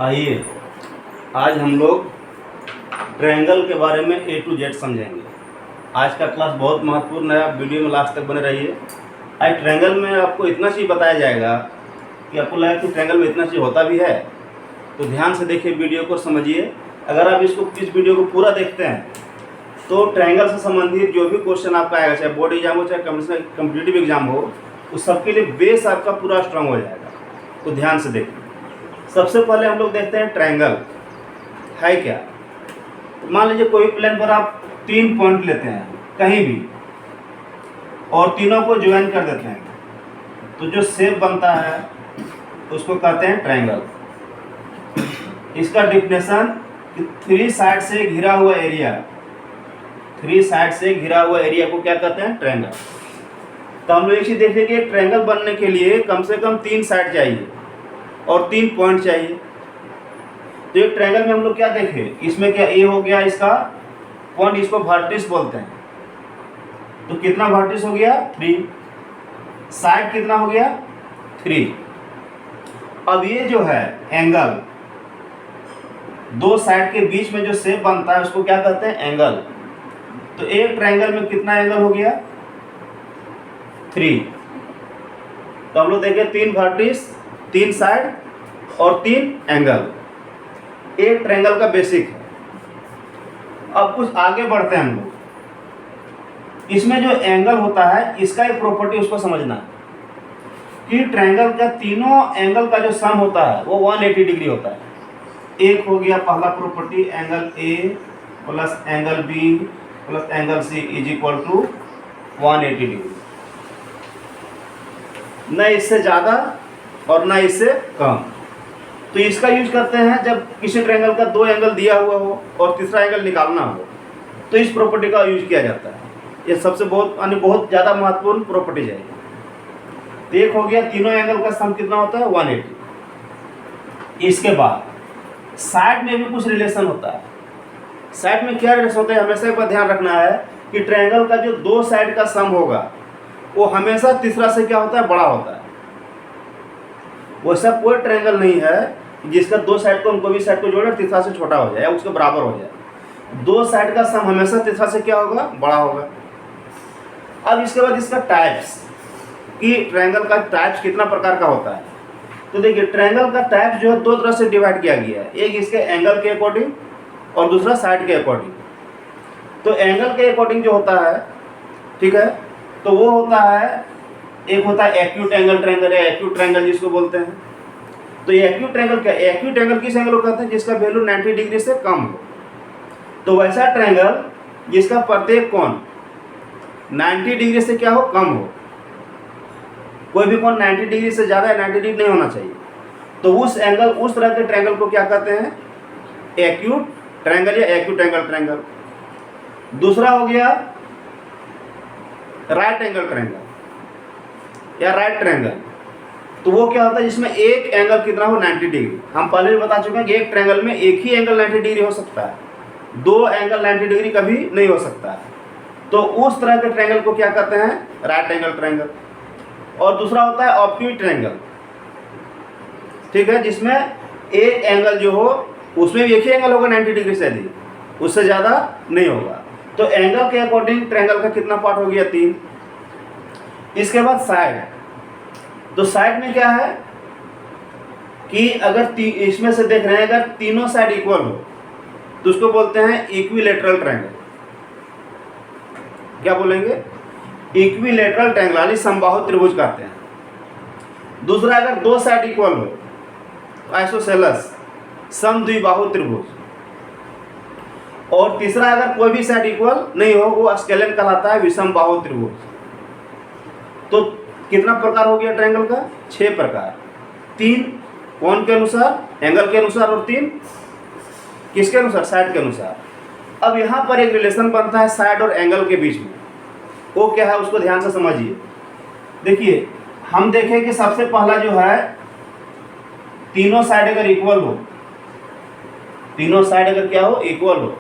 आइए आज हम लोग ट्रायंगल के बारे में ए टू जेड समझेंगे। आज का क्लास बहुत महत्वपूर्ण है, आप वीडियो में लास्ट तक बने रहिए। आज ट्रायंगल में आपको इतना चीज़ बताया जाएगा कि आपको लगा कि ट्रायंगल में इतना चीज़ होता भी है, तो ध्यान से देखिए, वीडियो को समझिए। अगर आप इस वीडियो को पूरा देखते हैं तो ट्रायंगल से संबंधित जो भी क्वेश्चन आपका आएगा, चाहे बोर्ड एग्जाम हो चाहे कम्पिटिटिव एग्जाम हो, उस सबके लिए बेस आपका पूरा स्ट्रांग हो जाएगा। तो ध्यान से देखिए। सबसे पहले हम लोग देखते हैं ट्रायंगल है क्या। तो मान लीजिए कोई प्लेन पर आप 3 पॉइंट लेते हैं कहीं भी और तीनों को ज्वाइन कर देते हैं, तो जो शेप बनता है उसको कहते हैं ट्रायंगल। इसका डिफिनेशन कि 3 साइड से घिरा हुआ एरिया, 3 साइड से घिरा हुआ एरिया को क्या कहते हैं? ट्रायंगल। तो हम लोग एक चीज़ देखें कि ट्रायंगल बनने के लिए कम से कम 3 साइड चाहिए और 3 पॉइंट चाहिए। तो एक ट्रायंगल में हम लोग क्या देखें, इसमें क्या ए हो गया, इसका पॉइंट, इसको वर्टिस बोलते हैं। तो कितना वर्टिस हो गया? 3। साइड कितना हो गया? 3। अब ये जो है एंगल, 2 साइड के बीच में जो शेप बनता है उसको क्या कहते हैं? एंगल। तो एक ट्रायंगल में कितना एंगल हो गया? 3। तो हम लोग देखें 3 वर्टिस, 3 साइड और 3 एंगल, एक ट्रायंगल का बेसिक है। अब कुछ आगे बढ़ते हैं हम लोग। इसमें जो एंगल होता है इसका एक प्रॉपर्टी उसको समझना है कि ट्रायंगल का तीनों एंगल का जो सम होता है वो 180 डिग्री होता है। एक हो गया पहला property, angle A plus angle B plus angle C is equal to 180 degree. न इससे ज़्यादा और न इससे कम। तो इसका यूज करते हैं जब किसी ट्रायंगल का 2 एंगल दिया हुआ हो और तीसरा एंगल निकालना हो, तो इस प्रॉपर्टी का यूज किया जाता है। ये सबसे बहुत ज़्यादा महत्वपूर्ण प्रॉपर्टीज है। तो एक हो गया, तीनों एंगल का सम कितना होता है? 180। इसके बाद साइड में भी कुछ रिलेशन होता है। साइड में क्या रिलेशन होता है, हमेशा एक बात ध्यान रखना है कि ट्रायंगल का जो 2 साइड का सम होगा वो हमेशा तीसरा से क्या होता है? बड़ा होता है। वैसा कोई ट्रायंगल नहीं है जिसका 2 साइड को, उनको भी साइड को जोड़े तीसरा से छोटा हो जाए या उसके बराबर हो जाए। 2 साइड का सम हमेशा तीसरा से क्या होगा? बड़ा होगा। अब इसके बाद इसका टाइप्स, कि ट्रायंगल का टाइप्स कितना प्रकार का होता है। तो देखिए ट्रायंगल का टाइप जो है 2 तरह से डिवाइड किया गया है, एक इसके एंगल के अकॉर्डिंग और दूसरा साइड के अकॉर्डिंग। तो एंगल के अकॉर्डिंग जो होता है, ठीक है, तो वो होता है, एक होता है एक्यूट एंगल ट्रायंगल या एक्यूट ट्रायंगल जिसको बोलते हैं। तो ये एक्यूट ट्रायंगल क्या? एक्यूट एंगल किस एंगल को कहते हैं? जिसका वैल्यू 90 डिग्री से कम हो। तो वैसा ट्रायंगल जिसका प्रत्येक कोण 90 डिग्री से क्या हो? कम हो। कोई भी कोण 90 डिग्री से ज़्यादा या 90 डिग्री नहीं होना चाहिए। तो उस तरह के ट्रायंगल को क्या कहते हैं? एक्यूट ट्रायंगल या एक्यूट एंगल ट्रायंगल। दूसरा हो गया राइट एंगल ट्रायंगल या राइट ट्रायंगल। तो वो क्या होता है? जिसमें एक एंगल कितना हो? 90 डिग्री। हम पहले भी बता चुके हैं कि एक ट्रायंगल में एक ही एंगल 90 डिग्री हो सकता है, 2 एंगल 90 डिग्री कभी नहीं हो सकता है। तो उस तरह के ट्रायंगल को क्या कहते हैं? Right angle triangle. और दूसरा होता है ऑब्ट्यूज ट्रायंगल, ठीक है, जिसमें एक एंगल जो हो उसमें भी एक ही एंगल होगा 90 डिग्री से अधिक, उससे ज़्यादा नहीं होगा। तो एंगल के अकॉर्डिंग ट्रायंगल का कितना पार्ट हो गया? 3। इसके बाद साइड। तो साइड में क्या है कि अगर इसमें से देख रहे हैं, अगर तीनों साइड इक्वल हो तो उसको बोलते हैं इक्विलेटरल ट्रायंगल। क्या बोलेंगे? इक्विलेटरल ट्रायंगल, यानी समबाहु त्रिभुज कहते हैं। दूसरा, अगर 2 साइड इक्वल हो, आइसोसेलेस, समद्विबाहु त्रिभुज। और तीसरा, अगर कोई भी साइड इक्वल नहीं हो, वो स्केलेन कहलाता है, विषमबाहु त्रिभुज। तो कितना प्रकार हो गया ट्रायंगल का? 6 प्रकार। 3 कोण के अनुसार, एंगल के अनुसार, और 3 किसके अनुसार? साइड के अनुसार। अब यहाँ पर एक रिलेशन बनता है साइड और एंगल के बीच में। वो क्या है उसको ध्यान से समझिए। देखिए हम देखें कि सबसे पहला जो है, तीनों साइड अगर इक्वल हो, तीनों साइड अगर क्या हो? इक्वल हो,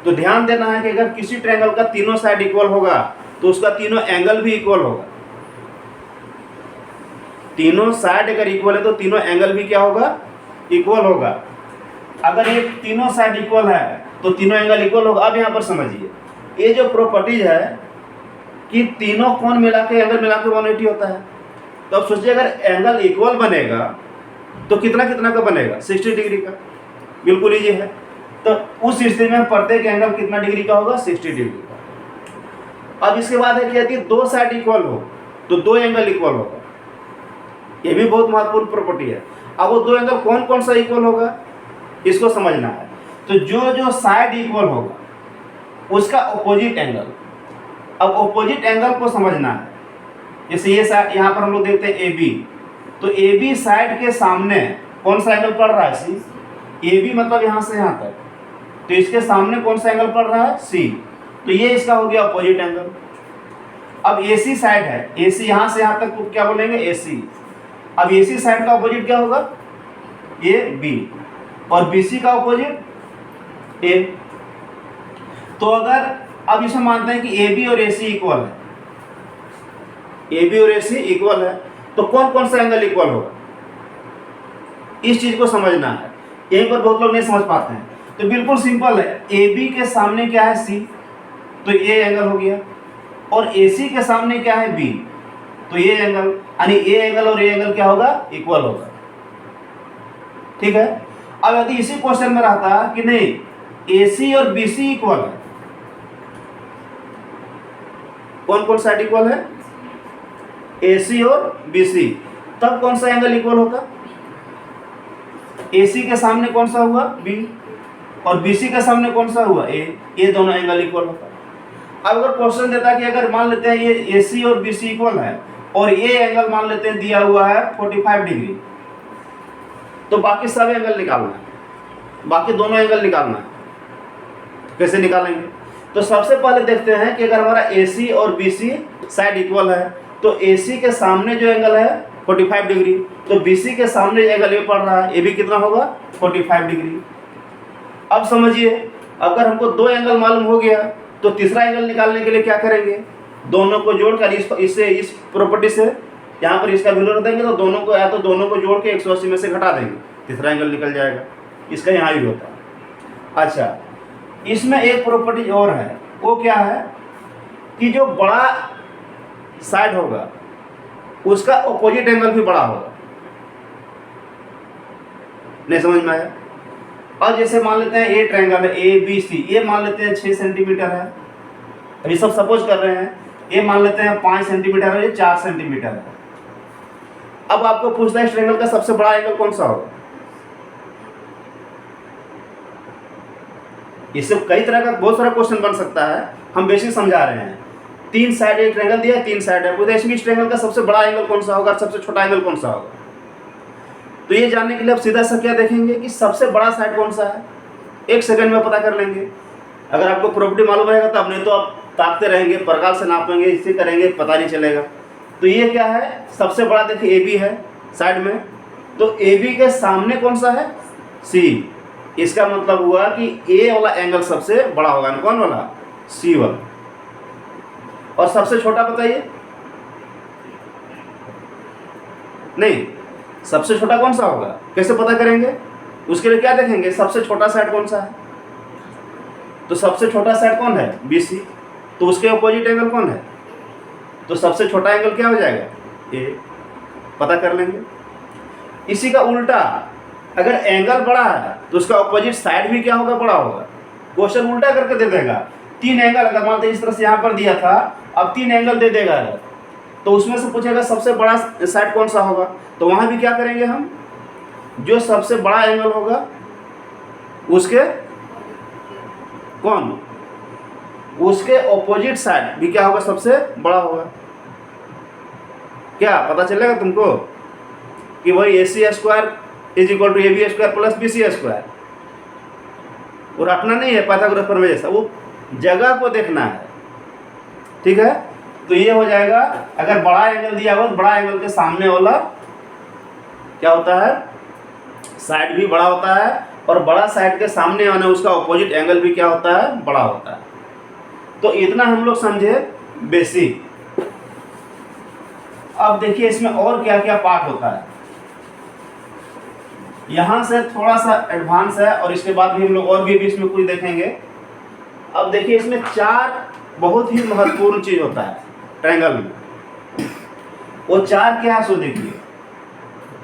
तो ध्यान देना है कि अगर किसी ट्रायंगल का तीनों साइड इक्वल होगा तो उसका तीनों एंगल भी इक्वल होगा। तीनों साइड अगर इक्वल है तो तीनों एंगल भी क्या होगा? इक्वल होगा, अगर ये तीनों साइड इक्वल है तो तीनों एंगल इक्वल होगा। अब यहाँ पर समझिए, ये जो प्रॉपर्टीज है कि तीनों कोण मिला के एंगल मिला के 180 होता है। तो अब सोचिए अगर एंगल इक्वल बनेगा तो कितना कितना का बनेगा, 60 डिग्री का। बिल्कुल इजी है। तो उस स्थिति में प्रत्येक एंगल कितना डिग्री का होगा, 60 डिग्री का। अब इसके बाद है कि यदि दो साइड इक्वल हो तो दो एंगल इक्वल होगा। ये भी बहुत महत्वपूर्ण प्रॉपर्टी है। अब वो दो एंगल कौन कौन सा इक्वल होगा, इसको समझना है। तो जो जो साइड इक्वल होगा उसका ऑपोजिट एंगल, अब ऑपोजिट एंगल को समझना है। जैसे ये साइड यहाँ पर हम लोग देखते हैं ए बी, तो ए बी साइड के सामने कौन सा एंगल पड़ रहा है, सी। ए बी मतलब यहाँ से यहाँ तक, तो इसके सामने कौन सा एंगल पड़ रहा है, सी। तो ये इसका हो गया ऑपोजिट एंगल। अब ए सी साइड है, ए सी यहाँ से यहाँ तक तो क्या बोलेंगे, ए सी। अब ए सी साइड का ऑपोजिट क्या होगा, ए बी, और बी सी का ऑपोजिट ए। तो अगर अब इसमें मानते हैं कि ए बी और ए सी इक्वल है, ए बी और ए सी इक्वल है, तो कौन कौन सा एंगल इक्वल होगा, इस चीज को समझना है। यहीं पर बहुत लोग नहीं समझ पाते हैं। तो बिल्कुल सिंपल है, ए बी के सामने क्या है, सी, तो ये एंगल हो गया, और ए सी के सामने क्या है, बी, तो ये एंगल, यानी ए एंगल और ए एंगल क्या होगा, इक्वल होगा। ठीक है। अब यदि इसी क्वेश्चन में रहता कि नहीं ए सी और बी सी इक्वल है, कौन कौन साइड इक्वल है, ए सी और बी सी, तब कौन सा एंगल इक्वल होता, ए सी के सामने कौन सा हुआ, बी, और बी सी के सामने कौन सा हुआ, ए, ये दोनों एंगल इक्वल होता। अब अगर क्वेश्चन देता कि अगर मान लेते हैं ये ए सी और बी सी इक्वल है और ये एंगल मान लेते हैं दिया हुआ है 45 डिग्री, तो बाकी सब एंगल निकालना है, बाकी दोनों एंगल निकालना है। कैसे निकालेंगे, तो सबसे पहले देखते हैं कि अगर हमारा ए सी और बी सी साइड इक्वल है तो ए सी के सामने जो एंगल है 45 डिग्री, तो बी सी के सामने एंगल ये पड़ रहा है, ये भी कितना होगा, 45 डिग्री। अब समझिए, अगर हमको दो एंगल मालूम हो गया तो तीसरा एंगल निकालने के लिए क्या करेंगे, दोनों को जोड़कर इससे इस प्रॉपर्टी से यहाँ पर इसका वैल्यू रख देंगे, तो दोनों को या तो दोनों को जोड़ के 180 में से घटा देंगे, तीसरा एंगल निकल जाएगा। इसका यहाँ ही होता है। अच्छा, इसमें एक प्रॉपर्टी और है, वो क्या है कि जो बड़ा साइड होगा उसका ऑपोजिट एंगल भी बड़ा होगा। नहीं समझ में आया। और जैसे मान लेते हैं ये ट्रायंगल है ए बी सी, ये मान लेते हैं 6 सेंटीमीटर है, अभी सब सपोज कर रहे हैं, ये मान लेते हैं 5 सेंटीमीटर है, ये 4 सेंटीमीटर है। अब आपको पूछना है इस ट्रायंगल का सबसे बड़ा एंगल कौन सा होगा। इससे कई तरह का बहुत सारा क्वेश्चन बन सकता है, हम बेसिक समझा रहे हैं। 3 साइड एक ट्रायंगल दिया है, 3 साइड है, पूछा इसमें इस ट्रायंगल का सबसे बड़ा एंगल कौन सा होगा, सबसे छोटा एंगल कौन सा होगा। तो ये जानने के लिए आप सीधा सा क्या देखेंगे कि सबसे बड़ा साइड कौन सा है, 1 सेकंड में पता कर लेंगे। अगर आपको प्रॉपर्टी मालूम रहेगा तब, नहीं तो आप ताकते रहेंगे, प्रकार से नापेंगे, इससे करेंगे, पता नहीं चलेगा। तो ये क्या है, सबसे बड़ा देखिए ए बी है साइड में, तो ए बी के सामने कौन सा है, सी। इसका मतलब हुआ कि ए वाला एंगल सबसे बड़ा होगा, कौन वाला, सी वाला। और सबसे छोटा बताइए, नहीं सबसे छोटा कौन सा होगा, कैसे पता करेंगे, उसके लिए क्या देखेंगे, सबसे छोटा साइड कौन सा है। तो सबसे छोटा साइड कौन है, बी सी, तो उसके अपोजिट एंगल कौन है, तो सबसे छोटा एंगल क्या हो जाएगा, ए, पता कर लेंगे। इसी का उल्टा, अगर एंगल बड़ा है तो उसका अपोजिट साइड भी क्या होगा, बड़ा होगा। क्वेश्चन उल्टा करके दे देगा, 3 एंगल अगर मानते इस तरह से यहाँ पर दिया था, अब 3 एंगल दे देगा, तो उसमें से पूछेगा सबसे बड़ा साइड कौन सा होगा। तो वहाँ भी क्या करेंगे हम, जो सबसे बड़ा एंगल होगा उसके कौन, उसके ऑपोजिट साइड भी क्या होगा, सबसे बड़ा होगा। क्या पता चलेगा तुमको कि वही A C square is equal to A B square plus B C square. वो रखना नहीं है पाइथागोरस प्रमेय जैसा, वो जगह को देखना है। ठीक है, तो ये हो जाएगा, अगर बड़ा एंगल दिया हो तो बड़ा एंगल के सामने वाला क्या होता है, साइड भी बड़ा होता है, और बड़ा साइड के सामने आने उसका ऑपोजिट एंगल भी क्या होता है, बड़ा होता है। तो इतना हम लोग समझे बेसिक। अब देखिए इसमें और क्या क्या पार्ट होता है। यहाँ से थोड़ा सा एडवांस है और इसके बाद भी हम लोग और भी इसमें कुछ देखेंगे। अब देखिए इसमें 4 बहुत ही महत्वपूर्ण चीज होता है ट्रायंगल में। वो 4 क्या है सो देखिए,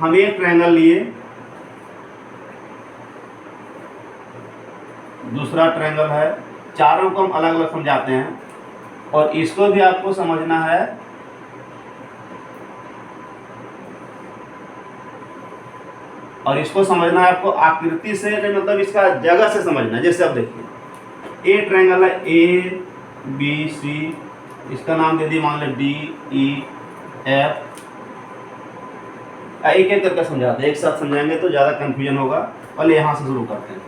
हम एक ट्रायंगल लिए, दूसरा ट्रायंगल है, चारों को हम अलग अलग समझाते हैं और इसको भी आपको समझना है। और इसको समझना है आपको आकृति से, मतलब इसका जगह से समझना। जैसे अब देखिए ए ट्रायंगल है, ए बी सी, इसका नाम दे दिए मान लो डी ई एफ। एक एक करके समझाते हैं, एक साथ समझाएंगे तो ज़्यादा कंफ्यूजन होगा। पहले यहाँ से शुरू करते हैं।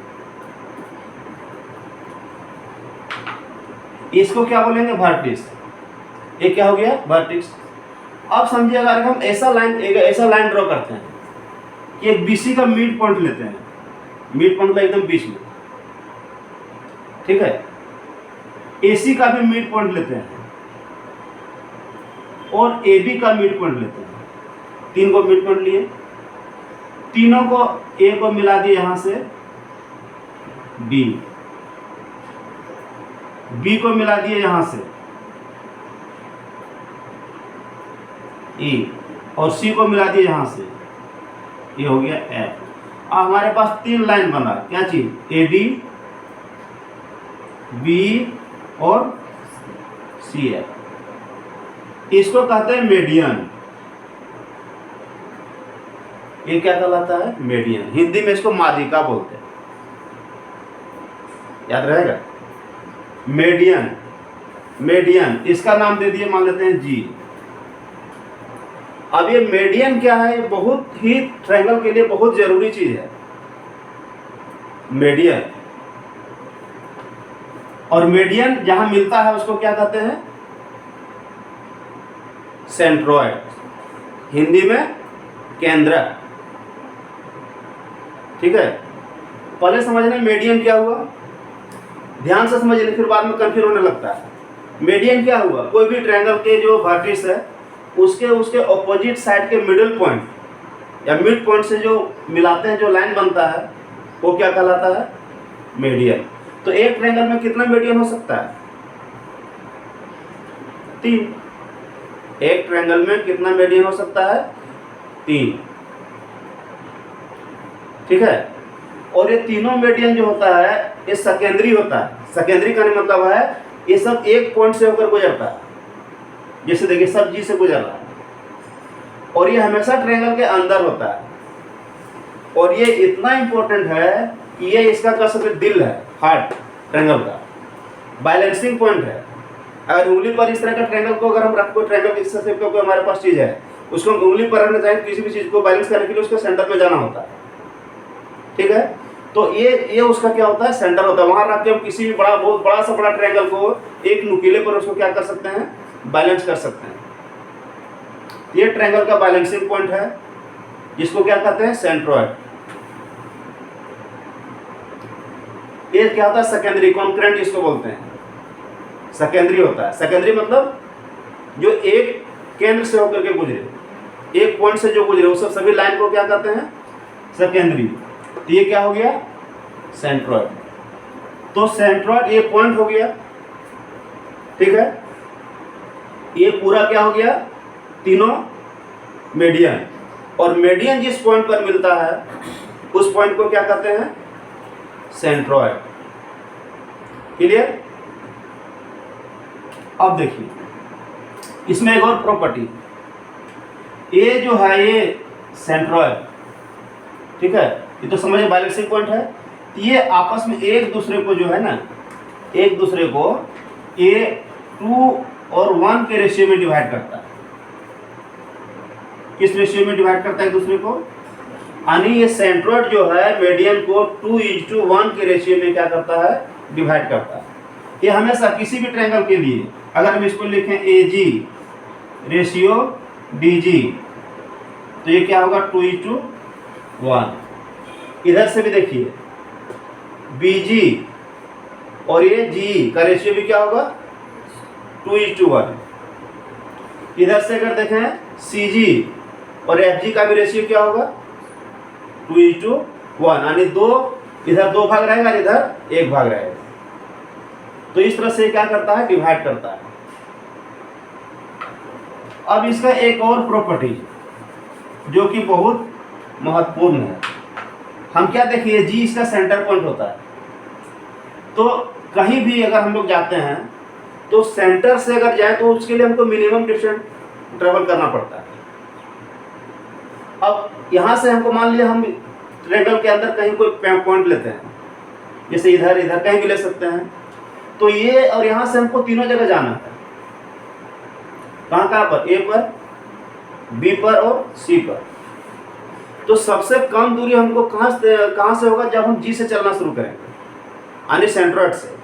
इसको क्या बोलेंगे? वर्टिक्स। ये क्या हो गया? वर्टिक्स। अब समझिए अगर हम ऐसा लाइन ड्रॉ करते हैं कि एक बीसी का मिड पॉइंट लेते हैं, मिड पॉइंट का एकदम बीच में, ठीक है। एसी का भी मिड पॉइंट लेते हैं और एबी का मिड पॉइंट लेते हैं। 3 को मिड पॉइंट लिए, तीनों को ए को मिला दिए यहाँ से बी, बी को मिला दिए यहाँ से ए, और सी को मिला दिए यहाँ से, ये हो गया एफ। अब हमारे पास 3 लाइन बना, क्या चीज? ए डी, बी और सी एफ। इसको कहते हैं मीडियन। ये क्या कहलाता है? मीडियन। हिंदी में इसको माध्यिका बोलते हैं, याद रहेगा। मीडियन, मीडियन इसका नाम दे दिए, मान लेते हैं जी। अब ये मीडियन क्या है? बहुत ही ट्रायंगल के लिए बहुत जरूरी चीज है मीडियन। और मीडियन जहां मिलता है उसको क्या कहते हैं? सेंट्रॉयड, हिंदी में केंद्रक, ठीक है। पहले समझना मीडियन क्या हुआ, ध्यान से समझिए, फिर बाद में कंफ्यूज होने लगता है। मीडियन क्या हुआ? कोई भी ट्रायंगल के जो वर्टिस है उसके ऑपोजिट साइड के मिडिल पॉइंट या मिड पॉइंट से जो मिलाते हैं, जो लाइन बनता है, वो क्या कहलाता है? मीडियन। तो एक ट्रायंगल में कितना मीडियन हो सकता है? 3। एक ट्रायंगल में कितना मीडियन हो सकता है? 3, ठीक है। और ये तीनों मीडियन जो होता है ये सेकेंडरी होता है। सेकेंडरी का मतलब है ये सब एक पॉइंट से होकर गुजरता है। जैसे देखिए सब जी से गुजर रहा है और ये हमेशा ट्रायंगल के अंदर होता है। और ये इतना इंपॉर्टेंट है कि ये इसका कह सकते दिल है, हार्ट ट्रायंगल का, बैलेंसिंग पॉइंट है। अगर उंगली पर इस तरह का ट्रायंगल को अगर हम रखो, ट्रायंगल इस शेप का कोई हमारे पास चीज है, उसको हम उंगली पर रखना चाहें, किसी भी चीज को बैलेंस करने के लिए उसके सेंटर में जाना होता है, ठीक है। तो ये उसका क्या होता है? सेंटर होता है। वहां रख के हम किसी भी बहुत बड़ा सा बड़ा ट्रायंगल को एक नुकीले पर उसको क्या कर सकते हैं? बैलेंस कर सकते हैं। ये ट्रायंगल का बैलेंसिंग पॉइंट है, जिसको क्या कहते हैं? सेंट्रॉयड। ये क्या होता है? सेकेंडरी कॉन्करेंट इसको बोलते हैं, सेकेंडरी होता है। सेकेंडरी मतलब जो एक केंद्र से होकर के गुजरे, एक पॉइंट से जो गुजरे, वो सब सभी लाइन को क्या कहते हैं? सेकेंडरी। तो ये क्या हो गया? सेंट्रॉयड। तो सेंट्रॉयड ये पॉइंट हो गया, ठीक है। ये पूरा क्या हो गया? तीनों मीडियन। और मीडियन जिस पॉइंट पर मिलता है उस पॉइंट को क्या कहते हैं? सेंट्रॉयड। क्लियर? अब देखिए इसमें एक और प्रॉपर्टी, ये जो है ये सेंट्रॉयड, ठीक है। ये तो समझिए बैलेंसिंग पॉइंट है। ये आपस में एक दूसरे को जो है ना, एक दूसरे को ये 2 और 1 के रेशियो में डिवाइड करता है। किस रेशियो में डिवाइड करता है एक दूसरे को? यानी ये सेंट्रॉयड जो है मीडियन को 2:1 के रेशियो में क्या करता है? डिवाइड करता है। ये हमेशा किसी भी ट्रायंगल के लिए अगर हम इसको लिखें AG रेशियो DG, तो ये क्या होगा? 2:1। इधर से भी देखिए BG और ये G का रेशियो भी क्या होगा? 2:1। इधर से अगर देखें CG और FG का भी रेशियो क्या होगा? 2:1, यानी 2 इधर 2 भाग रहेगा, इधर 1 भाग रहेगा। तो इस तरह से क्या करता है, डिवाइड करता है। अब इसका एक और प्रॉपर्टी जो कि बहुत महत्वपूर्ण है, हम क्या देखिए, जी इसका सेंटर पॉइंट होता है। तो कहीं भी अगर हम लोग जाते हैं तो सेंटर से अगर जाए तो उसके लिए हमको मिनिमम डिस्टेंस ट्रेवल करना पड़ता है। अब यहाँ से हमको मान लिया हम ट्रेवल के अंदर कहीं कोई पॉइंट लेते हैं, जैसे इधर इधर कहीं भी ले सकते हैं। तो ये और यहाँ से हमको तीनों जगह जाना है। कहाँ कहाँ पर, ए पर, बी पर और सी पर। तो सबसे कम दूरी हमको कहाँ से होगा, जब हम जी से चलना शुरू करेंगे, यानी सेंट्रोइड से।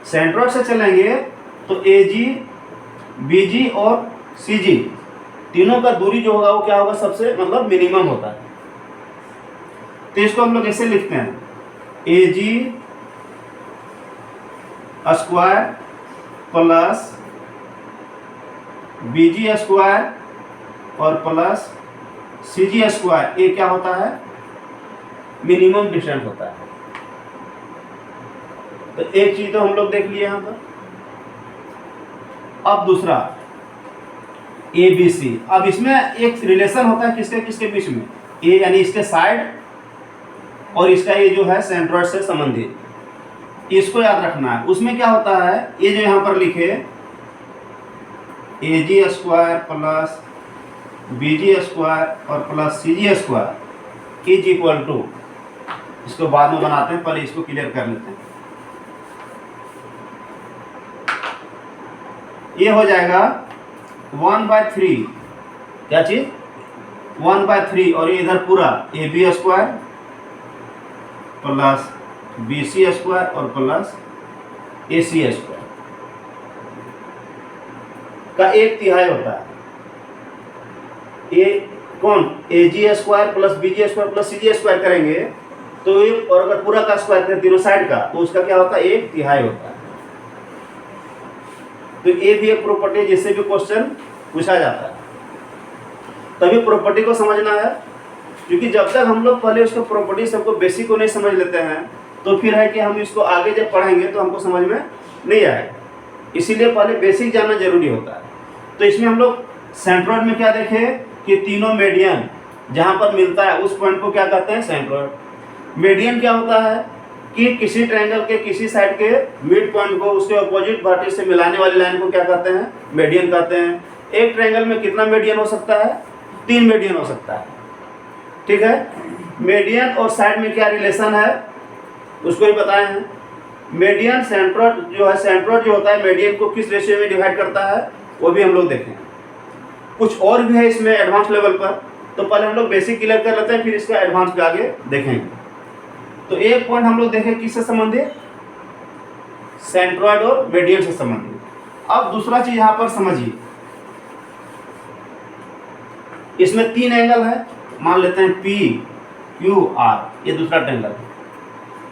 सेंट्रोइड से चलेंगे तो ए जी, बी जी और सी जी तीनों का दूरी जो होगा वो क्या होगा, सबसे मतलब मिनिमम होता है। तो इसको हम लोग ऐसे लिखते हैं, ए G square plus B G square और प्लस सी जी स्क्वायर, ये क्या होता है, मिनिमम डिस्टेंस होता है। तो एक चीज तो हम लोग देख लिए यहाँ पर। अब दूसरा ए बी सी, अब इसमें एक रिलेशन होता है किसके किसके बीच में, ए यानी इसके साइड और इसका ये जो है सेंट्रोइड से संबंधित, इसको याद रखना है। उसमें क्या होता है, ये जो यहाँ पर लिखे A G square plus B G square और plus C G square is equal to, इसको बाद में बनाते हैं, पहले इसको क्लियर कर लेते हैं। ये हो जाएगा 1/3, क्या चीज, 1/3, और ये इधर पूरा A B square plus B C square और प्लस ए सी स्क्वायर का 1/3 होता है। ये कौन, A G square plus B G square plus C G square करेंगे तो ये, और अगर पूरा का स्क्वायर करें तीनों साइड का, तो उसका क्या होता है, 1/3 होता है। तो ये भी एक प्रॉपर्टी है जिससे भी क्वेश्चन पूछा जाता है। तभी प्रॉपर्टी को समझना है, क्योंकि जब तक हम लोग पहले उसको प्रॉपर्टी सबको बेसिक को नहीं समझ लेते हैं तो फिर है कि हम इसको आगे जब पढ़ेंगे तो हमको समझ में नहीं आएगा। इसीलिए पहले बेसिक जानना जरूरी होता है। तो इसमें हम लोग सेंट्रोइड में क्या देखें कि तीनों मीडियन जहाँ पर मिलता है उस पॉइंट को क्या कहते हैं, सेंट्रोइड। मीडियन क्या होता है कि किसी ट्रायंगल के किसी साइड के मिड पॉइंट को उसके अपोजिट वर्टेक्स से मिलाने वाली लाइन को क्या कहते हैं, मीडियन कहते हैं। एक ट्रायंगल में कितना मीडियन हो सकता है, 3 मीडियन हो सकता है, ठीक है। मीडियन और साइड में क्या रिलेशन है उसको ही बताए हैं। मीडियन सेंट्रोइड जो है, सेंट्रोइड जो होता है मीडियन को किस रेशियो में डिवाइड करता है वो भी हम लोग देखें। कुछ और भी है इसमें एडवांस लेवल पर, तो पहले हम लोग बेसिक क्लियर कर लेते हैं, फिर इसका एडवांस पे आगे देखेंगे। तो एक पॉइंट हम लोग देखें किससे संबंधित, सेंट्रोइड और मीडियन से संबंधित। अब दूसरा चीज यहाँ पर समझिए, इसमें 3 एंगल है, मान लेते हैं पी क्यू आर, ये दूसरा ट्रायंगल है।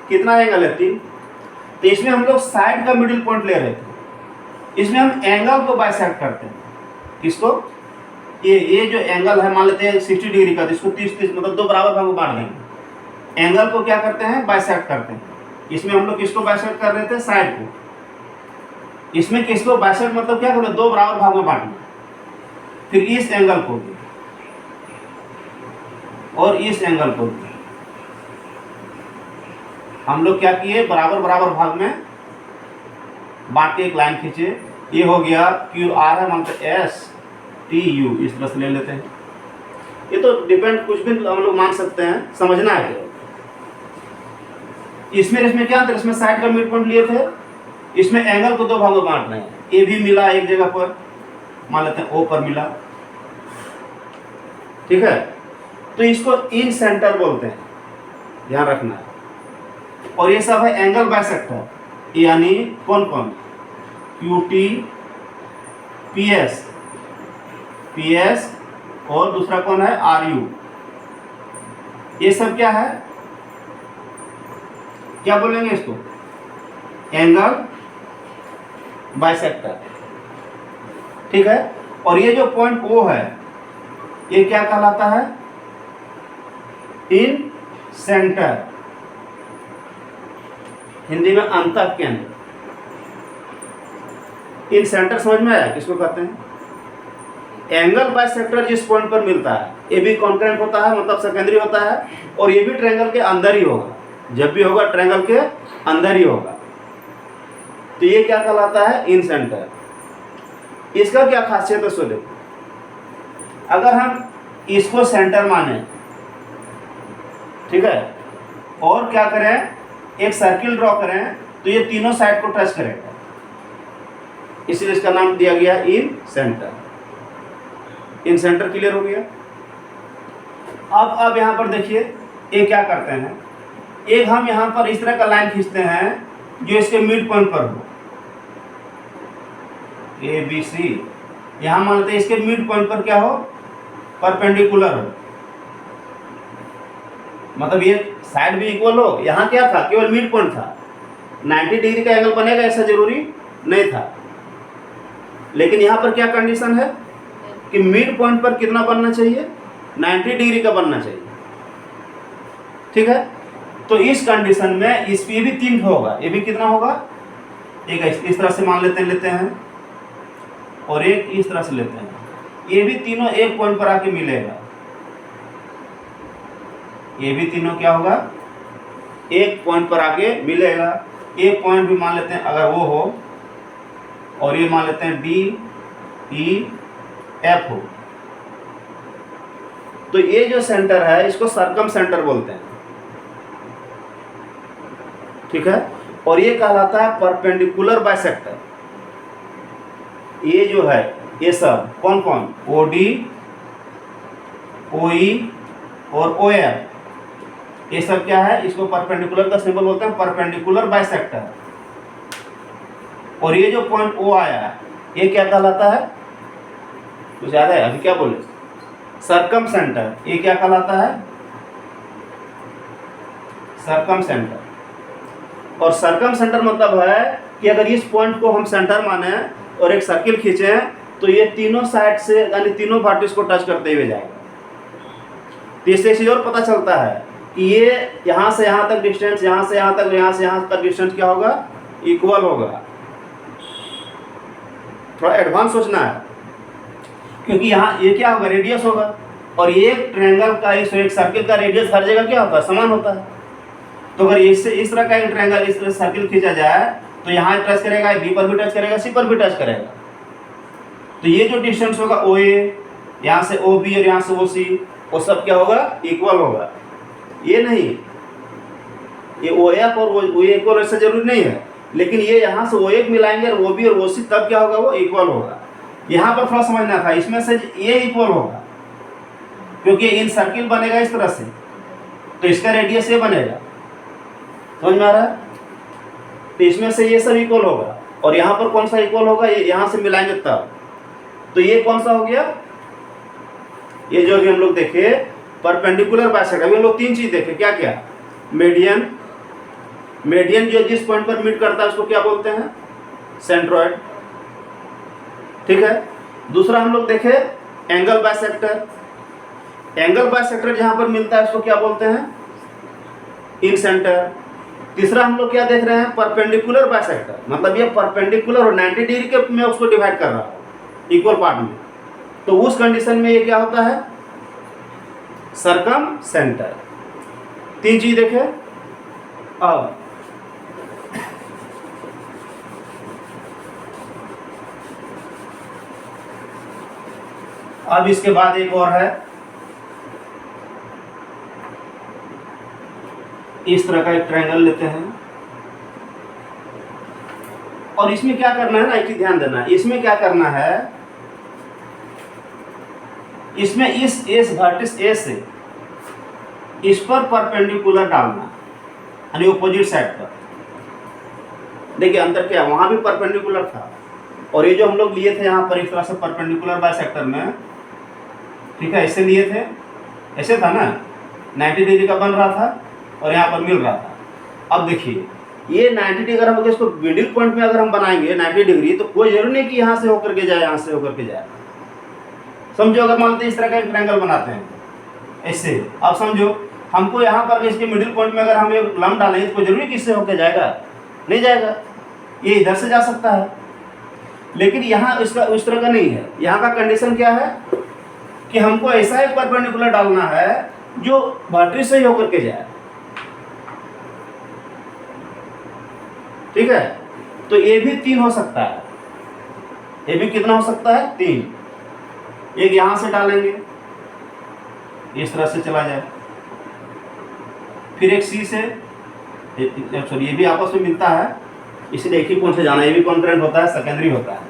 कितना एंगल है, 3। तो इसमें हम लोग साइड का मिडिल पॉइंट ले रहे थे, इसमें हम एंगल को बाइसेक्ट करते हैं। किसको, ये जो एंगल है मान लेते हैं 60 डिग्री का, तो इसको 30 मतलब 2 बराबर भागों में बांट देंगे। एंगल को क्या करते हैं, बाइसेक्ट करते हैं। इसमें हम लोग किसको बाइसेक्ट कर रहे थे, साइड को। इसमें किसको बाइसेक्ट मतलब क्या करें, 2 बराबर भागों में बांटना। फिर इस एंगल को भी और इस एंगल को भी हम लोग क्या किए, बराबर बराबर भाग में बांट के एक लाइन खींचे। ये हो गया क्यू आर है, मानते एस टी यू, इस तरह से ले लेते हैं। ये तो डिपेंड, कुछ भी हम लोग मान सकते हैं, समझना है। इसमें क्या अंतर, इसमें साइड का मिड पॉइंट लिए थे, इसमें एंगल को 2 भागों में बांट रहे हैं। ए भी मिला एक जगह पर, मान लेते हैं ओ पर मिला, ठीक है। तो इसको इन सेंटर बोलते हैं, ध्यान रखना है। और ये सब है एंगल बाइसेक्टर, यानी कौन कौन, क्यू टी, पी एस और दूसरा कौन है, आर यू। ये सब क्या है, क्या बोलेंगे इसको, एंगल बाइसेक्टर, ठीक है। और ये जो पॉइंट ओ है ये क्या कहलाता है, इन सेंटर, हिंदी में अंतः केंद्र। इन सेंटर समझ में आया किसको कहते हैं? एंगल बाइसेक्टर जिस पॉइंट पर मिलता है, ये भी कॉन्करेंट होता है, मतलब सेकेंडरी होता है, और ये भी ट्रायंगल के अंदर ही होगा। जब भी होगा ट्रायंगल के अंदर ही होगा। तो ये क्या कहलाता है? इन सेंटर। इसका क्या खासियत है? सो देखो, अगर हम इसको सेंटर माने, ठीक है, और क्या करें, एक सर्किल ड्रॉ करें, तो ये तीनों साइड को टच करेगा, इसलिए इसका नाम दिया गया इन सेंटर। इन सेंटर क्लियर हो गया। अब यहाँ पर देखिए, ये क्या करते हैं, एक हम यहाँ पर इस तरह का लाइन खींचते हैं जो इसके मिड पॉइंट पर हो, ए बी सी। यहाँ मान लेते हैं इसके मिड पॉइंट पर क्या हो, परपेंडिकुलर हो, मतलब ये साइड भी इक्वल हो। यहाँ क्या था, केवल मिड पॉइंट था। 90 डिग्री का एंगल बनेगा ऐसा जरूरी नहीं था, लेकिन यहाँ पर क्या कंडीशन है कि मिड पॉइंट पर कितना बनना चाहिए, 90 डिग्री का बनना चाहिए, ठीक है। तो इस कंडीशन में ये भी 3 होगा, ये भी कितना होगा, एक इस तरह से मान लेते हैं और एक इस तरह से लेते हैं, ये भी तीनों एक पॉइंट पर आके मिलेगा। ये भी तीनों क्या होगा, एक पॉइंट पर आके मिलेगा। एक पॉइंट भी मान लेते हैं अगर वो हो, और ये मान लेते हैं डी ई एफ हो, तो ये जो सेंटर है इसको सर्कम सेंटर बोलते हैं, ठीक है। और ये कहलाता है परपेंडिकुलर बाइसेक्टर। ये जो है, ये सब कौन कौन, ओ डी, ओ ई और ओ एफ, ये सब क्या है, इसको परपेंडिकुलर का सिंबल बोलते हैं, परपेंडिकुलर बाइसेक्टर। और ये जो पॉइंट ओ आया है, ये क्या कहलाता है, कुछ याद है अभी क्या बोले, सर्कम सेंटर। ये क्या कहलाता है, सर्कम सेंटर। और सर्कम सेंटर मतलब है कि अगर इस पॉइंट को हम सेंटर माने और एक सर्किल खींचे तो ये तीनों साइड से, यानी तीनों वर्टिस को टच करते हुए जाएगा। तो इससे चीज और पता चलता है कि ये यहाँ से यहाँ तक डिस्टेंस, यहाँ से यहाँ तक, यहाँ से यहाँ तक डिस्टेंस क्या होगा, इक्वल होगा। थोड़ा एडवांस सोचना है, क्योंकि यहाँ ये क्या होगा, रेडियस होगा, और ये ट्रायंगल का, एक सर्किल का रेडियस हर जगह क्या होता है, समान होता है। तो अगर इससे इस तरह का एक ट्रायंगल, इस तरह सर्किल खींचा जाए तो यहाँ टच करेगा, बी पर भी टच करेगा, सी पर भी टच करेगा। तो ये जो डिस्टेंस होगा ओ ए, यहाँ से ओ बी और यहाँ से ओ सी, वो सब क्या होगा, इक्वल होगा। ये नहीं, ये ओ एफ और वो इक्वल ऐसा जरूरी नहीं है, लेकिन ये यहाँ से ओ एक मिलाएंगे और ओ बी और ओ सी, तब क्या होगा, वो इक्वल होगा। यहाँ पर थोड़ा समझना था, इसमें से ये इक्वल होगा क्योंकि इन सर्किल बनेगा इस तरह से, तो इसका रेडियस ये बनेगा, समझ में आ रहा है। तो इसमें से ये सब इक्वल होगा, और यहाँ पर कौन सा इक्वल होगा, ये यहाँ से मिलाएंगे तब। तो ये कौन सा हो गया, ये जो अभी हम लोग देखे परपेंडिकुलर बाइसेक्टर। अभी हम लोग 3 चीज देखे, क्या क्या, मीडियन, मीडियन जो जिस पॉइंट पर मीट करता है उसको क्या बोलते हैं, सेंट्रोइड, ठीक है। दूसरा हम लोग देखे एंगल बाइसेक्टर। एंगल बाइसेक्टर जहाँ पर मिलता है उसको क्या बोलते हैं, इन सेंटर। तीसरा हम लोग क्या देख रहे हैं, परपेंडिकुलर बाइसेक्टर, मतलब ये परपेंडिकुलर और 90 डिग्री के में उसको डिवाइड कर रहा है इक्वल पार्ट में। तो उस कंडीशन में ये क्या होता है, सर्कम सेंटर। 3 चीज देखे। अब इसके बाद एक और है, इस तरह का एक ट्रायंगल लेते हैं, और इसमें क्या करना है ना, एक ध्यान देना, इसमें क्या करना है, इसमें इस वर्टिस ए से इस पर परपेंडिकुलर डालना, यानी ऑपोजिट साइड पर। देखिए अंतर क्या है, वहां भी परपेंडिकुलर था, और ये जो हम लोग लिए थे यहाँ पर इस तरह से परपेंडिकुलर बाइसेक्टर में, ठीक है, ऐसे लिए थे, ऐसे था ना, 90 डिग्री का बन रहा था और यहाँ पर मिल रहा था। अब देखिए ये 90 डिग्री अगर हम इसको मिडिल पॉइंट में अगर हम बनाएंगे 90 डिग्री, तो कोई जरूरी नहीं कि यहाँ से होकर के जाए, यहाँ से होकर के जाए। समझो अगर मानते हैं इस तरह का एक ट्रायंगल बनाते हैं ऐसे, अब समझो हमको यहाँ पर इसके मिडिल पॉइंट में अगर हम एक लंब डालेंगे तो कोई जरूरी किससे होकर जाएगा? नहीं जाएगा, ये इधर से जा सकता है। लेकिन यहाँ इसका उस तरह का नहीं है। यहाँ का कंडीशन क्या है कि हमको ऐसा एक परपेंडिकुलर डालना है जो वर्टिस से ही होकर के जाए। ठीक है, तो ये भी 3 हो सकता है। ये भी कितना हो सकता है? 3। एक यहाँ से डालेंगे, इस तरह से चला जाए, फिर एक सी से, सॉरी ये भी आपस में मिलता है, इसलिए एक ही पॉइंट से जाना। ये भी कॉन्करेंट होता है, सेकेंडरी होता है।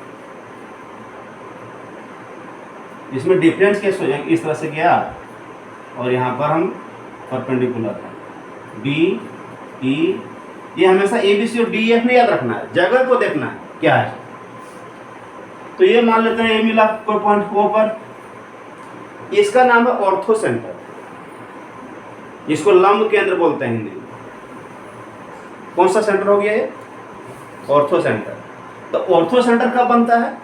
इसमें डिफरेंस कैसे हो जाएगा? इस तरह से गया और यहाँ पर हम परपेंडिकुलर है डी ई। ये हमेशा ए बी सी और डी एफ नहीं याद रखना है, जगह को देखना है क्या है। तो ये मान लेते हैं ये मिला कोई पॉइंट O पर, इसका नाम है ऑर्थो सेंटर, इसको लंब केंद्र बोलते हैं हिंदी में। कौन सा सेंटर हो गया ये? Ortho centre. तो ऑर्थो सेंटर कब बनता है?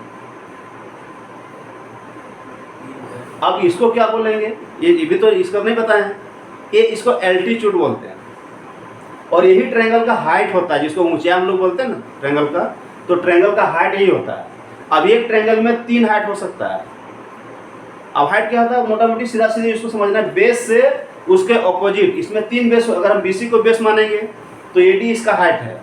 अब इसको क्या बोलेंगे? ये भी तो इसका नहीं पता है। ये इसको एल्टीट्यूड बोलते हैं, और यही ट्रायंगल का हाइट होता है, जिसको ऊंचाई हम लोग बोलते हैं ना ट्रायंगल का। तो ट्रायंगल का हाइट यही होता है। अब एक ट्रायंगल में 3 हाइट हो सकता है। अब हाइट क्या होता है? मोटा मोटी सीधा सीधे इसको समझना है, बेस से उसके ऑपोजिट। इसमें 3 बेस, अगर हम BC को बेस मानेंगे तो AD इसका हाइट है,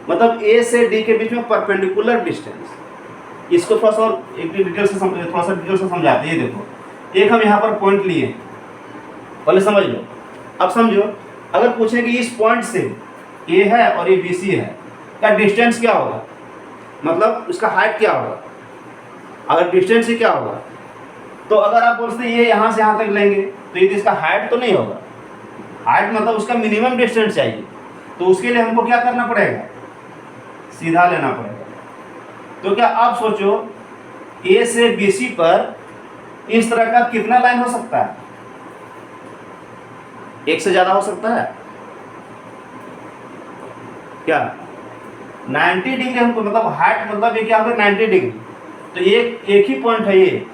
मतलब A से D के बीच में परपेंडिकुलर डिस्टेंस। इसको थोड़ा सा और एक डिटेल से समझाते हैं। ये देखो, एक हम यहाँ पर पॉइंट लिए, पहले समझ लो। अब समझो, अगर पूछे कि इस पॉइंट से A है और ये BC है, का डिस्टेंस क्या होगा, मतलब उसका हाइट क्या होगा? अगर डिस्टेंस ही क्या होगा, तो अगर आप बोलते ये यहाँ से यहाँ तक लेंगे तो ये इसका हाइट तो नहीं होगा। हाइट मतलब उसका मिनिमम डिस्टेंस चाहिए, तो उसके लिए हमको क्या करना पड़ेगा? सीधा लेना पड़ेगा। तो क्या आप सोचो, A से BC पर इस तरह का कितना लाइन हो सकता है? एक से ज़्यादा हो सकता है क्या? 90 डिग्री हमको, मतलब हाइट मतलब ये क्या होगा? 90 डिग्री। तो एक ही पॉइंट है ये,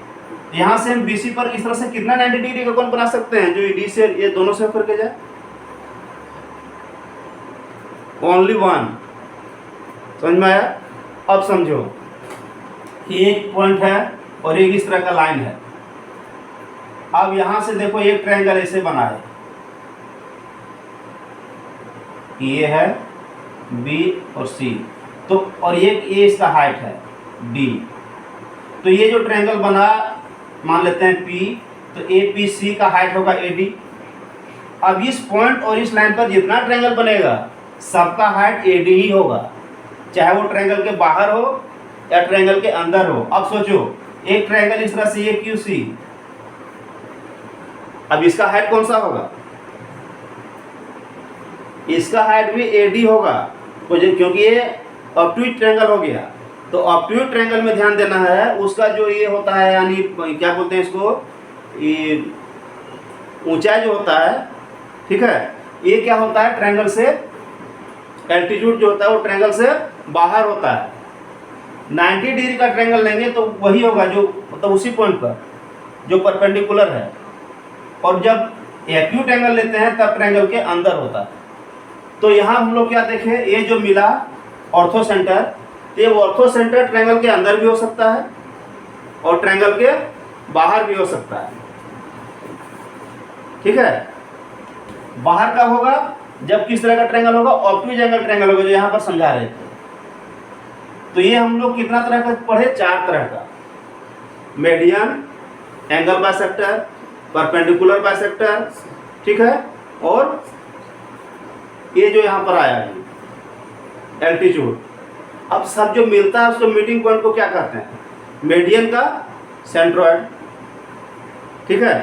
यहाँ से हम BC पर इस तरह से कितना 90 डिग्री का कोण बना सकते हैं जो D से ये दोनों से होकर के जाए? ओनली 1। समझ में आया? अब समझो, एक पॉइंट है और एक इस तरह का लाइन है। अब यहाँ से देखो, एक ट्रायंगल ऐसे बना है, ये है B और C, तो और एक ये इसका हाइट है D। तो ये जो ट्रायंगल बना, मान लेते हैं P, तो APC का हाइट होगा AD। अब इस पॉइंट और इस लाइन पर जितना ट्रायंगल बनेगा सबका हाइट AD ही होगा, चाहे वो ट्रायंगल के बाहर हो या ट्रायंगल के अंदर हो। अब सोचो, एक ट्रायंगल इस तरह से AQC, अब इसका हाइट कौन सा होगा? इसका हाइट भी AD होगा, क्योंकि ये ऑब्ट्यूज ट्रायंगल हो गया। तो ऑब्ट्यूज ट्रायंगल में ध्यान देना है, उसका जो ये होता है, यानी क्या बोलते हैं इसको, ये ऊंचाई जो होता है, ठीक है, ये क्या होता है? ट्रायंगल से एल्टीट्यूड जो होता है वो ट्रायंगल से बाहर होता है। 90 डिग्री का ट्रायंगल लेंगे तो वही होगा जो, मतलब उसी पॉइंट पर जो परपेंडिकुलर है, और जब एक्यूट एंगल लेते हैं तब ट्रायंगल के अंदर होता है। तो यहाँ हम लोग क्या देखें, ये जो मिला ऑर्थो सेंटर, ये ऑर्थो सेंटर ट्रायंगल के अंदर भी हो सकता है और ट्रायंगल के बाहर भी हो सकता है। ठीक है, बाहर कब होगा? जब किस तरह का ट्रायंगल होगा? ऑब्ट्यूज एंगल ट्रायंगल होगा, जो यहाँ पर समझा रहे थे। तो ये हम लोग कितना तरह का पढ़े? 4 तरह का, median, angle bisector, perpendicular bisector, ठीक है, और ये जो यहाँ पर आया है एल्टीट्यूड। अब सब जो मिलता है उसको मीटिंग पॉइंट को क्या कहते हैं? मीडियन का सेंट्रोइड, ठीक है।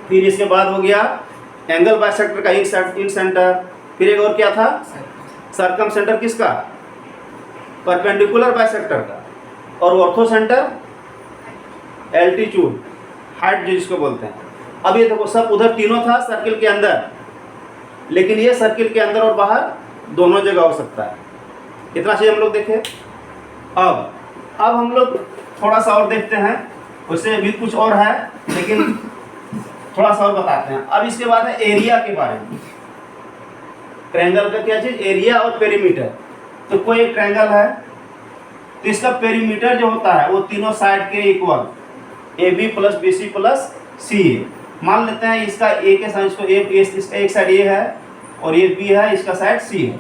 फिर इसके बाद हो गया एंगल बाइसेक्टर का इन सेंटर, फिर एक और क्या था? सरकम सेंटर किसका? परपेंडिकुलर बाइसेक्टर का, और ऑर्थो सेंटर एल्टीट्यूड, हाइट जो जिसको बोलते हैं। अब ये देखो, सब उधर तीनों था सर्किल के अंदर, लेकिन ये सर्किल के अंदर और बाहर दोनों जगह हो सकता है। इतना चीज हम लोग देखे। अब हम लोग थोड़ा सा और देखते हैं, उससे भी कुछ और है, लेकिन थोड़ा सा और बताते हैं। अब इसके बाद है एरिया के बारे में। ट्रायंगल का क्या चीज, एरिया और पेरीमीटर। तो कोई एक ट्रायंगल है तो इसका पेरीमीटर जो होता है वो तीनों साइड के equal A B plus B C plus C A. मान लेते हैं इसका ए के साइड, इसको इसका एक साइड ए है और ये बी है, इसका साइड सी है।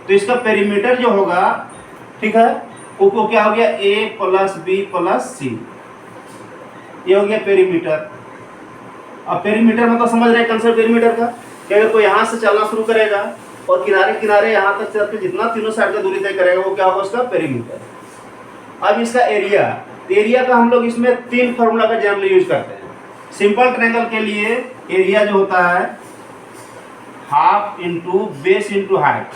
तो इसका पेरीमीटर जो होगा, ठीक है, वो क्या हो गया, ए प्लस बी प्लस सी, ये हो गया पेरीमीटर। अब पेरीमीटर मतलब समझ रहे हैं कंसेप्ट पेरीमीटर का, कि अगर कोई यहाँ से चलना शुरू करेगा और किनारे किनारे यहाँ तक चल के जितना तीनों साइड का दूरी तय करेगा वो क्या होगा, उसका पेरीमीटर। अब इसका एरिया, एरिया का हम लोग इसमें 3 फार्मूला का जनरली यूज करते हैं। सिंपल ट्रायंगल के लिए एरिया जो होता है half into base into height.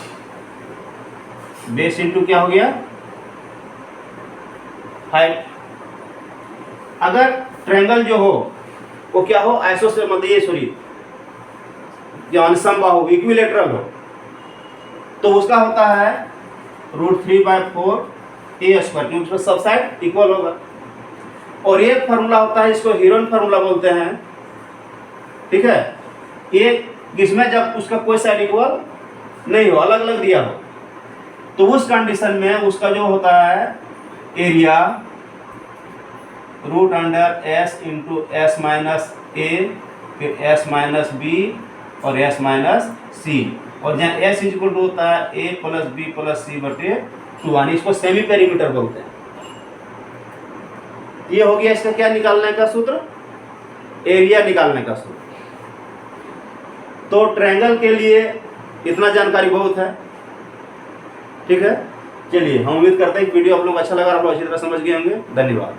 Base into क्या हो गया, हाइट। अगर ट्रायंगल जो हो वो क्या हो, आइसोसेलेस, मतलब ये सॉरी समबाहु इक्विलेटरल हो, तो उसका होता है √3/4 ए स्क्वायर, क्योंकि उसमें सब साइड इक्वल होगा। और एक फार्मूला होता है, इसको हीरोन फार्मूला बोलते हैं, ठीक है। ये इसमें जब उसका कोई साइड इक्वल नहीं हो, अलग अलग दिया हो, तो उस कंडीशन में उसका जो होता है area √S into S minus A, फिर S माइनस बी और S माइनस सी, और जहाँ S इक्वल टू होता है A plus B plus C बटे 2, इसको सेमी पेरीमीटर बोलते हैं। ये हो गया इसका क्या निकालने का सूत्र, एरिया निकालने का सूत्र। तो ट्रायंगल के लिए इतना जानकारी बहुत है, ठीक है। चलिए, हम उम्मीद करते हैं कि वीडियो आप लोग अच्छा लगा, आप लोग अच्छी तरह समझ गए होंगे। धन्यवाद।